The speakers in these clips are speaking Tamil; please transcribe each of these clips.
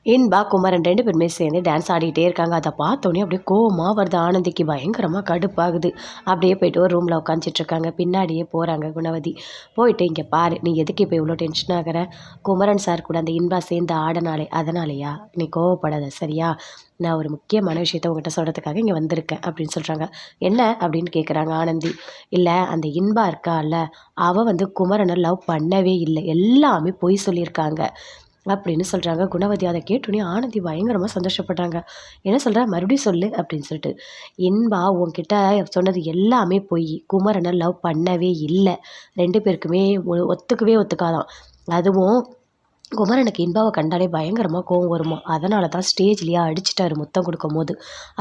இன்பா, குமரன் 2 பேருமே சேர்ந்து டான்ஸ் ஆடிட்டே இருக்காங்க. அத பார்த்தோனே அப்படியே கோவமா வருது ஆனந்திக்கு. பயங்கரமா கடுப்பாகுது. அப்படியே போயிட்டு ஒரு ரூம்ல உட்காந்துட்டு இருக்காங்க. பின்னாடியே போறாங்க குணவதி. போயிட்டு, "இங்க பாரு, நீ எதுக்கு இப்போ இவ்வளோ டென்ஷன் ஆகுற? குமரன் சார் கூட அந்த இன்பா சேர்ந்து ஆடுனாளே அதனாலயா? நீ கோவப்படாத சரியா? நான் ஒரு முக்கியமான விஷயத்த உங்ககிட்ட சொல்றதுக்காக இங்க வந்திருக்கேன்" அப்படின்னு சொல்றாங்க. "என்ன?" அப்படின்னு கேட்குறாங்க ஆனந்தி. "இல்ல, அந்த இன்பா இருக்கால்ல, அவ வந்து குமரனை லவ் பண்ணவே இல்லை. எல்லாமே பொய் சொல்லியிருக்காங்க" அப்படின்னு சொல்றாங்க. குணவதி அத கேட்டோனே ஆனந்தி பயங்கரமா சந்தோஷப்படுறாங்க. "என்ன சொல்ற? மறுபடியும் சொல்லு" அப்படின்னு சொல்லிட்டு. "இன்பா உன்கிட்ட சொன்னது எல்லாமே பொய். குமரன லவ் பண்ணவே இல்ல. 2 பேருக்குமே ஒத்துக்கவே ஒத்துக்காதாம். அதுவும் குமரனுக்கு இன்பாவ கண்டாலே பயங்கரமா கோவம் வருமாம். அதனால தான் ஸ்டேஜ்லயே அடிச்சுட்டாரு முத்தம் குடுக்கும்போது"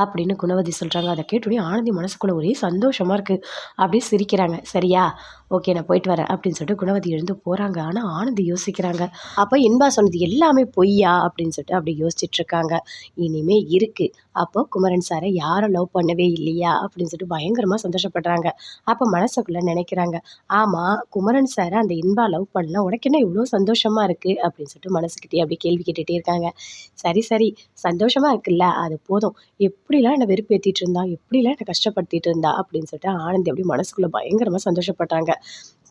அப்படின்னு குணவதி சொல்றாங்க. அத கேட்டோனே ஆனந்தி மனசுக்குள்ள ஒரே சந்தோஷமா இருக்கு. அப்படியே சிரிக்கிறாங்க. "சரியா? ஓகே, நான் போயிட்டு வரேன்" அப்படின்னு சொல்லிட்டு குணவதி எழுந்து போறாங்க. ஆனா ஆனந்தி யோசிக்கிறாங்க. அப்ப இன்பா சொன்னது எல்லாமே பொய்யா? அப்படின்னு சொல்லிட்டு அப்படி யோசிச்சுட்டு இருக்காங்க. இனிமே இருக்கு. அப்போ குமரன் சார யாரும் லவ் பண்ணவே இல்லையா? அப்படின்னு சொல்லிட்டு பயங்கரமா சந்தோஷப்படுறாங்க. அப்ப மனசுக்குள்ள நினைக்கிறாங்க, "ஆமா, குமரன் சார அந்த இன்பா லவ் பண்ணல. உனக்கு என்ன இவ்ளோ சந்தோஷமா இருக்கு?" அப்படின்னு சொல்லிட்டு மனசுக்கிட்டயே அப்படியே கேள்வி கேட்டுட்டே இருக்காங்க. "சரி, சரி, சந்தோஷமா இருக்குல்ல, அது போதும். எப்படிலாம் என்ன வெறுப்பேத்திட்டு இருந்தா, எப்படிலாம் என்ன கஷ்டப்படுத்திட்டு இருந்தா" அப்படின்னு சொல்லிட்டு ஆனந்தி அப்படியே மனசுக்குள்ள பயங்கரமா சந்தோஷப்படுறாங்க.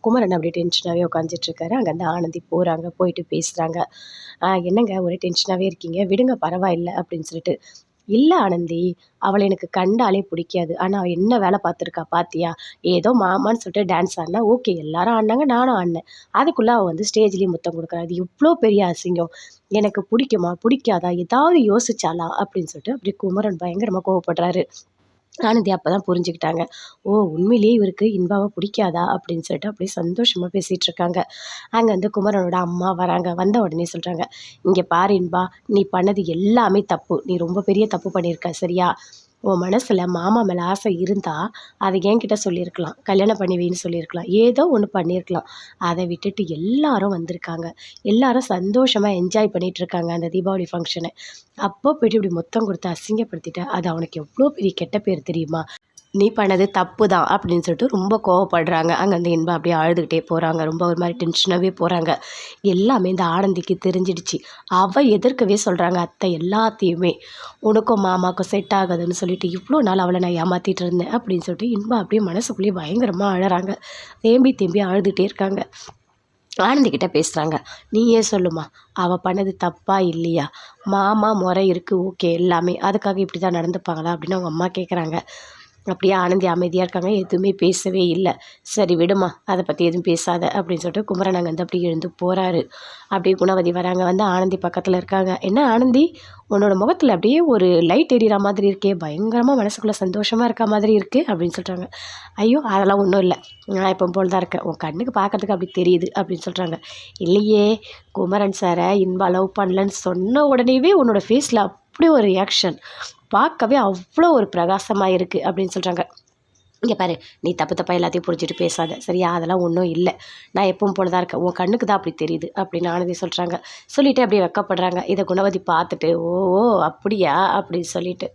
குமரன் அப்படியே டென்ஷனாவே உட்காந்துட்டு இருக்காரு. அங்கேருந்து ஆனந்தி போறாங்க. போயிட்டு பேசுறாங்க. "என்னங்க ஒரே டென்ஷனாவே இருக்கீங்க? விடுங்க, பரவாயில்ல" அப்படின்னு சொல்லிட்டு. "இல்ல ஆனந்தி, அவள எனக்கு கண்டாலே பிடிக்காது. ஆனா அவ என்ன வேலை பார்த்துருக்கா பார்த்தியா? ஏதோ மாமான்னு சொல்லிட்டு டான்ஸ் ஆடுனா, ஓகே, எல்லாரும் ஆடுனாங்க, நானும் ஆடுனேன். அதுக்குள்ள அவ வந்து ஸ்டேஜ்லயே முத்தம் குடுக்குறா. இது எவ்ளோ பெரிய அசிங்கம். எனக்கு பிடிக்குமா? பிடிக்காதா? ஏதாவது யோசிச்சாளா?" அப்படின்னு சொல்லிட்டு அப்படியே குமரன் பயங்கரமா கோவப்படுறாரு. ஆனந்தி அப்பதான் புரிஞ்சுக்கிட்டாங்க. "ஓ! உண்மையிலேயே இவருக்கு இன்பாவ பிடிக்காதா?" அப்படின்னு சொல்லிட்டு அப்படியே சந்தோஷமா பேசிட்டு இருக்காங்க. அங்க வந்து குமரனோட அம்மா வராங்க. வந்த உடனே சொல்றாங்க, "இங்க பாரு இன்பா, நீ பண்ணது எல்லாமே தப்பு. நீ ரொம்ப பெரிய தப்பு பண்ணியிருக்க. சரியா? உன் மனசுல மாமா மேல ஆசை இருந்தா, அத என்கிட்ட சொல்லியிருக்கலாம். கல்யாணம் பண்ணி வைன்னு சொல்லியிருக்கலாம். ஏதோ ஒண்ணு பண்ணியிருக்கலாம். அத விட்டுட்டு எல்லாரும் வந்திருக்காங்க. எல்லாரும் சந்தோஷமா என்ஜாய் பண்ணிட்டு இருக்காங்க அந்த தீபாவளி ஃபங்ஷன. அப்போ போயிட்டு இப்படி முத்தம் குடுத்து அசிங்கப்படுத்திட்ட. அது அவனுக்கு எவ்ளோ பெரிய கெட்ட பேர் தெரியுமா? நீ பண்ணது தப்பு தான்" அப்படின்னு சொல்லிட்டு ரொம்ப கோவப்படுறாங்க. அங்கேருந்து இன்பா அப்படியே அழுதுகிட்டே போறாங்க. ரொம்ப ஒரு மாரி டென்ஷனாவே போறாங்க. எல்லாமே இந்த ஆனந்திக்கு தெரிஞ்சிடுச்சு. அவ எதிர்க்கவே சொல்றாங்க அத்தை எல்லாத்தையுமே. "உனக்கும் மாமாவுக்கும் செட் ஆகாதுன்னு சொல்லிட்டு இவ்ளோ நாள் அவள நான் ஏமாத்திட்டு இருந்தேன்" அப்படின்னு சொல்லிட்டு இன்பா அப்படியே மனசுக்குள்ளேயே பயங்கரமா அழறாங்க. தேம்பி தேம்பி அழுதுட்டே இருக்காங்க. ஆனந்தி கிட்ட பேசுறாங்க. "நீயே சொல்லுமா, அவ பண்ணது தப்பா இல்லையா? மாமா மொறை இருக்கு, ஓகே, எல்லாமே. அதுக்காக இப்படி தான் நடந்துப்பாங்களா?" அப்படின்னு அவங்க அம்மா கேட்குறாங்க. அப்படியே ஆனந்தி அமைதியா இருக்காங்க. எதுவுமே பேசவே இல்ல. "சரி விடுமா, அத பத்தி எதுவும் பேசாத" அப்படின்னு சொல்லிட்டு குமரன் அங்கேருந்து அப்படியே எழுந்து போறாரு. அப்படியே குணவதி வராங்க. வந்து ஆனந்தி பக்கத்துல இருக்காங்க. "என்ன ஆனந்தி, உன்னோட முகத்துல அப்படியே ஒரு லைட் எரியற மாதிரி இருக்கே! பயங்கரமா மனசுக்குள்ள சந்தோஷமா இருக்க மாதிரி இருக்கு" அப்படின்னு சொல்றாங்க. "ஐயோ! அதெல்லாம் ஒண்ணும் இல்ல. நான் எப்பவும் போல தான் இருக்கேன். உன் கண்ணுக்கு பார்க்கறதுக்கு அப்படி தெரியுது" அப்படின்னு சொல்றாங்க. "இல்லையே, குமரன் சார இன்பா லவ் பண்ணலன்னு சொன்ன உடனேவே உன்னோட ஃபேஸ்ல அப்படி ஒரு ரியாக்ஷன். பார்க்கவே அவ்வளோ ஒரு பிரகாசமா இருக்கு" அப்படின்னு சொல்றாங்க. "இங்க பாரு, நீ தப்பு தப்பா எல்லாத்தையும் புரிஞ்சுட்டு பேசாத. சரியா? அதெல்லாம் ஒண்ணும் இல்ல. நான் எப்பவும் போல தான் இருக்கேன். உன் கண்ணுக்கு தான் அப்படி தெரியுது" அப்படின்னு ஆனந்தி சொல்றாங்க. சொல்லிட்டு அப்படியே வெட்கப்படுறாங்க. இத குணவதி பார்த்துட்டு, "ஓ! ஓ! அப்படியா?" அப்படின்னு சொல்லிட்டு.